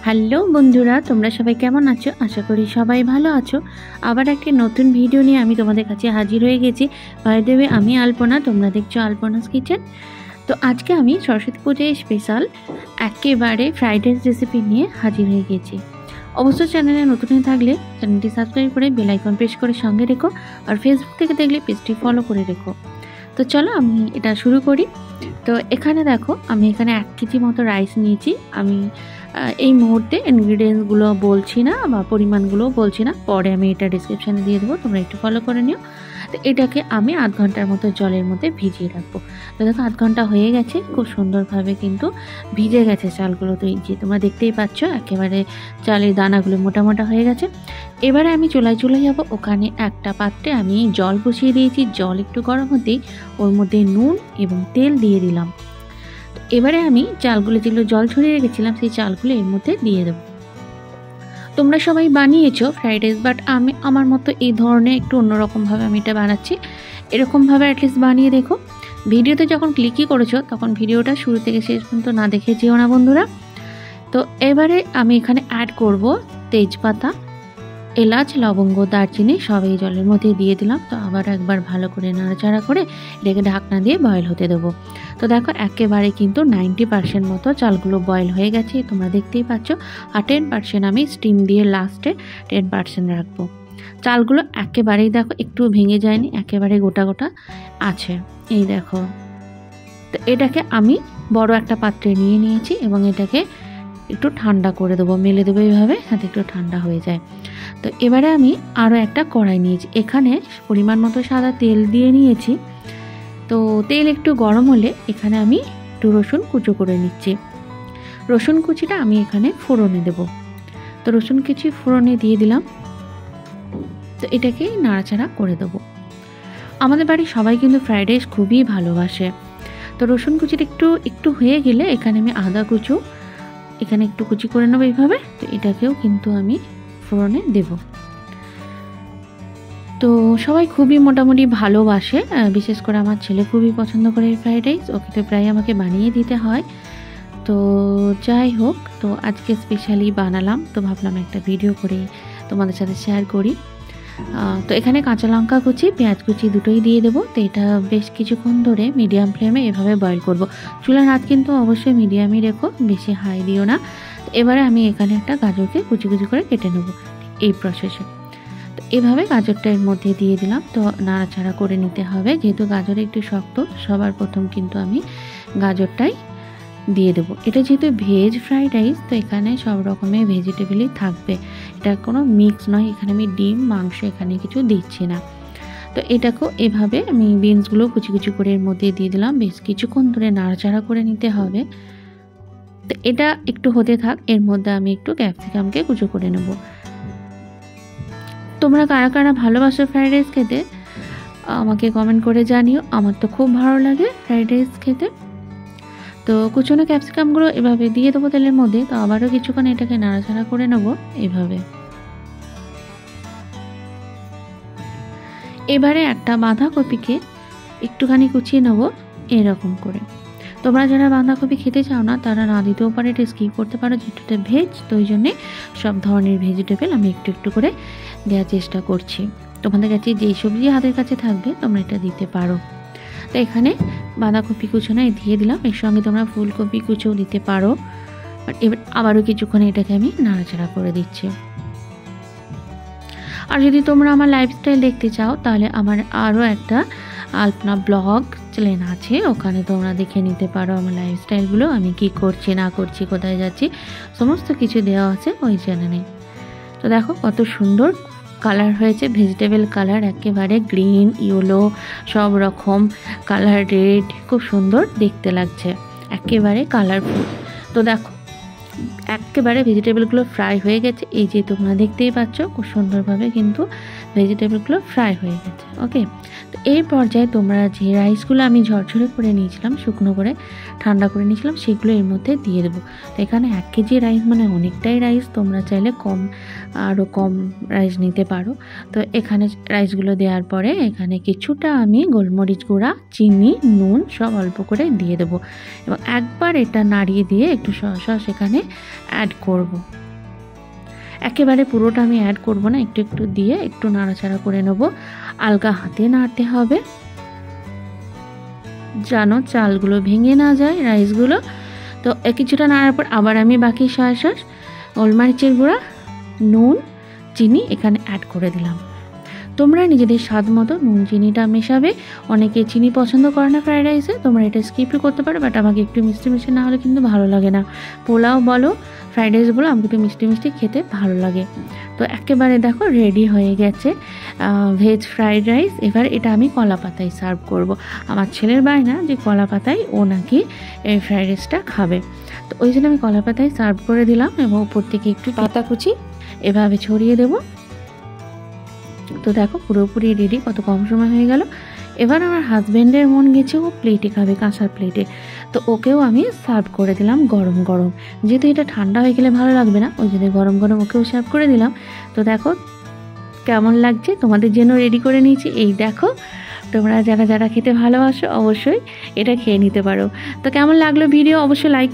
Hello বন্ধুরা, তোমরা সবাই কেমন আছো? আশা করি সবাই ভালো আছো। আবার একটি নতুন ভিডিও নিয়ে আমি তোমাদের কাছে হাজির হয়ে গেছি। বাই দ্য ওয়ে, আমি আলপনা, তোমরা দেখছো আলপনাস কিচেন। তো আজকে আমি সরস্বতী পুজোয় স্পেশাল একেবারে ফ্রাইড রাইস রেসিপি নিয়ে হাজির হয়ে গেছি। অবশ্য চ্যানেলে নতুন হয়ে থাকলে চ্যানেলটি সাবস্ক্রাইব করে বেল আইকন প্রেস করে সঙ্গে রেখো, আর ফেসবুক থেকে দেখলে পেজটি ফলো করে রেখো। তো চলো আমি এটা শুরু করি। তো এখানে দেখো, আমি এখানে 1 কেজি মতো রাইস নিয়েছি। আমি এই মুহূর্তে ইনগ্রিডিয়েন্টসগুলো বলছি না বা পরিমাণগুলো বলছি না, পরে আমি এটা ডিসক্রিপশানে দিয়ে দেবো, তোমরা একটু ফলো করে নিও। তো এটাকে আমি আধ ঘন্টার মতো জলের মধ্যে ভিজিয়ে রাখবো। তো দেখো, আধ ঘন্টা হয়ে গেছে, খুব সুন্দরভাবে কিন্তু ভিজে গেছে চালগুলো। তো এই যে তোমরা দেখতেই পাচ্ছ, একেবারে চালের দানাগুলো মোটা মোটা হয়ে গেছে। এবারে আমি চুলায় যাব। ওখানে একটা পাত্রে আমি জল বসিয়ে দিয়েছি। জল একটু গরম হতেই ওর মধ্যে নুন এবং তেল দিয়ে দিলাম। এবারে আমি চালগুলো, যেগুলো জল ছড়িয়ে রেখেছিলাম, সেই চালগুলো এর মধ্যে দিয়ে দেবো। তোমরা সবাই বানিয়েছো ফ্রাইড রাইস, বাট আমি আমার মতো এই ধরনের একটু অন্যরকমভাবে আমি এটা বানাচ্ছি। এরকমভাবে অ্যাটলিস্ট বানিয়ে দেখো। ভিডিওতে যখন ক্লিকই করেছো তখন ভিডিওটা শুরু থেকে শেষ পর্যন্ত না দেখে যেও না বন্ধুরা। তো এবারে আমি এখানে অ্যাড করব তেজপাতা, এলাচ, লবঙ্গ, দারচিনি সব এই জলের মধ্যে দিয়ে দিলাম। তো আবার একবার ভালো করে নাড়াচাড়া করে এটাকে ঢাকনা দিয়ে বয়েল হতে দেবো। তো দেখো, একেবারে কিন্তু 90% মতো চালগুলো বয়েল হয়ে গেছে, তোমরা দেখতেই পাচ্ছ। আর 10% আমি স্টিম দিয়ে লাস্টে 10% রাখবো। চালগুলো একেবারেই দেখো একটু ভেঙে যায়নি, একেবারে গোটা গোটা আছে, এই দেখো। তো এটাকে আমি বড় একটা পাত্রে নিয়ে নিয়েছি এবং এটাকে একটু ঠান্ডা করে দেবো, মেলে দেবো এইভাবে, যাতে একটু ঠান্ডা হয়ে যায়। তো এবারে আমি আরও একটা কড়াই নিয়েছি। এখানে পরিমাণ মতো সাদা তেল দিয়ে নিয়েছি। তো তেল একটু গরম হলে এখানে আমি একটু রসুন কুচো করে নিচ্ছি। রসুন কুচিটা আমি এখানে ফোড়নে দেব। তো রসুন কুচি ফোড়নে দিয়ে দিলাম। তো এটাকে নাড়াচাড়া করে দেবো। আমাদের বাড়ির সবাই কিন্তু ফ্রাইড রাইস খুবই ভালোবাসে। তো রসুন কুচিটা একটু হয়ে গেলে এখানে আমি আদা কুচো এখানে একটু কুচি করে নেবো এইভাবে। তো এটাকেও কিন্তু আমি ফোড়নে দেব। তো সবাই খুবই মোটামুটি ভালোবাসে, বিশেষ করে আমার ছেলে খুবই পছন্দ করে ফ্রাইড রাইস, ওকে তো প্রায় আমাকে বানিয়ে দিতে হয়। তো যাই হোক, তো আজকে স্পেশালি বানালাম, তো ভাবলাম একটা ভিডিও করে তোমাদের সাথে শেয়ার করি। তো এখানে কাঁচা লঙ্কা কুচি, পেঁয়াজ কুচি দুটোই দিয়ে দেবো। তো এটা বেশ কিছুক্ষণ ধরে মিডিয়াম ফ্লেমে এভাবে বয়েল করব। চুলার হাত কিন্তু অবশ্যই মিডিয়ামই রেখো, বেশি হাই দিও না। তো এবারে আমি এখানে একটা গাজরকে কুচি কুচি করে কেটে নেব এই প্রসেসে। তো এভাবে গাজরটা এর মধ্যে দিয়ে দিলাম। তো নাড়াচাড়া করে নিতে হবে, যেহেতু গাজর একটু শক্ত, সবার প্রথম কিন্তু আমি গাজরটাই দিয়ে দেবো। এটা যেহেতু ভেজ ফ্রাইড রাইস, তো এখানে সব রকমের ভেজিটেবলই থাকবে, এটা কোনো মিক্স নয়। এখানে আমি ডিম, মাংস এখানে কিছু দিচ্ছি না। তো এটাকেও এভাবে আমি বিনসগুলো কুচি কুচি করে এর মধ্যে দিয়ে দিলাম। বেশ কিছুক্ষণ ধরে নাড়াচাড়া করে নিতে হবে। তো এটা একটু হতে থাক, এর মধ্যে আমি একটু ক্যাপসিকামকে কুচো করে নেব। তোমরা কারা কারা ভালোবাসো ফ্রাইড রাইস খেতে আমাকে কমেন্ট করে জানিও। আমার তো খুব ভালো লাগে ফ্রাইড রাইস খেতে। তো কুচনো ক্যাপসিকামগুলো এভাবে দিয়ে দেবো তেলের মধ্যে। তো আবারও কিছুক্ষণ এটাকে নাড়াচাড়া করে নেব এভাবে। এবারে একটা বাঁধাকপিকে একটুখানি কুচিয়ে নেব এরকম করে। তোমরা যারা বাঁধাকপি খেতে চাও না তারা না দিতেও পারে, এটা স্কিপ করতে পারো, যেটাতে ভেজ। তো ওই জন্যে সব ধরনের ভেজিটেবল আমি একটু একটু করে দেওয়ার চেষ্টা করছি। তোমাদের কাছে যেই সবজি হাতের কাছে থাকবে তোমরা এটা দিতে পারো। তো এখানে বাঁধাকপি কুচোনা দিয়ে দিলাম, এর সঙ্গে তোমরা ফুলকপি কুচোও দিতে পারো। এবার আবারও কিছুক্ষণ এটাকে আমি নাড়াচাড়া করে দিচ্ছি। আর যদি তোমরা আমার লাইফস্টাইল দেখতে চাও তাহলে আমার আরও একটা আলপনা ব্লগ চ্যানেল আছে, ওখানে তোমরা দেখে নিতে পারো আমার লাইফস্টাইলগুলো, আমি কি করছি না করছি, কোথায় যাচ্ছি, সমস্ত কিছু দেওয়া আছে ওই চ্যানেলে। তো দেখো কত সুন্দর কালার হয়েছে, ভেজিটেবল কালার, একেবারে গ্রিন, ইয়েলো, সব রকম কালার, রেড, খুব সুন্দর দেখতে লাগছে, একেবারে কালারফুল। তো দেখো একেবারে ভেজিটেবলগুলো ফ্রাই হয়ে গেছে, এই যে তোমরা দেখতেই পাচ্ছ খুব সুন্দরভাবে কিন্তু ভেজিটেবলগুলো ফ্রাই হয়ে গেছে। ওকে, তো এই পর্যায়ে তোমরা যে রাইসগুলো আমি ঝরঝরে করে নিয়েছিলাম, শুকনো করে ঠান্ডা করে নিয়েছিলাম, সেগুলো এর মধ্যে দিয়ে দেবো। তো এখানে 1 কেজি রাইস মানে অনেকটাই রাইস, তোমরা চাইলে আরও কম রাইস নিতে পারো। তো এখানে রাইসগুলো দেওয়ার পরে এখানে কিছুটা আমি গোলমরিচ গুঁড়া, চিনি, নুন সব অল্প করে দিয়ে দেবো এবং একবার এটা নাড়িয়ে দিয়ে একটু সস এখানে অ্যাড করব। একেবারে পুরোটা আমি অ্যাড করব না, একটু একটু দিয়ে একটু নাড়াচাড়া করে নেব। আলগা হাতে নাড়তে হবে যেন চালগুলো ভেঙে না যায়, রাইসগুলো। তো কিছুটা নাড়ার পর আবার আমি বাকি সয়া সস, গোলমরিচের গুঁড়া, নুন, চিনি এখানে অ্যাড করে দিলাম। তোমরা নিজেদের স্বাদ মতো নুন চিনিটা মেশাবে। অনেকে চিনি পছন্দ করে না ফ্রাইড রাইসে, তোমরা এটা স্কিপ করতে পারো, বাট আমাকে একটু মিষ্টি মিষ্টি না হলে কিন্তু ভালো লাগে না। পোলাও বলো, ফ্রাইড রাইস বলো, আমাকে একটু মিষ্টি মিষ্টি খেতে ভালো লাগে। তো একেবারে দেখো রেডি হয়ে গেছে ভেজ ফ্রাইড রাইস। এবার এটা আমি কলা পাতায় সার্ভ করব। আমার ছেলের বায়না যে কলা পাতায় ও নাকি এই ফ্রাইড রাইসটা খাবে, তো ওই জন্য আমি কলা পাতায় সার্ভ করে দিলাম এবং উপর থেকে একটু পাতা কুচি এভাবে ছড়িয়ে দেবো। তো দেখো পুরোপুরি রেডি, কত কম সময় হয়ে গেল। এবার আমার হাজব্যান্ডের মন গেছে ও প্লেটে খাবে, কাঁসার প্লেটে, তো ওকেও আমি সার্ভ করে দিলাম গরম গরম। যেহেতু এটা ঠান্ডা হয়ে গেলে ভালো লাগবে না, ওই জন্য গরম গরম ওকেও সার্ভ করে দিলাম। তো দেখো কেমন লাগছে, তোমাদের জন্য রেডি করে নিয়েছি। এই দেখো, তোমরা যারা যারা খেতে ভালোবাসো অবশ্যই এটা খেয়ে নিতে পারো। তো কেমন লাগলো ভিডিও অবশ্যই লাইক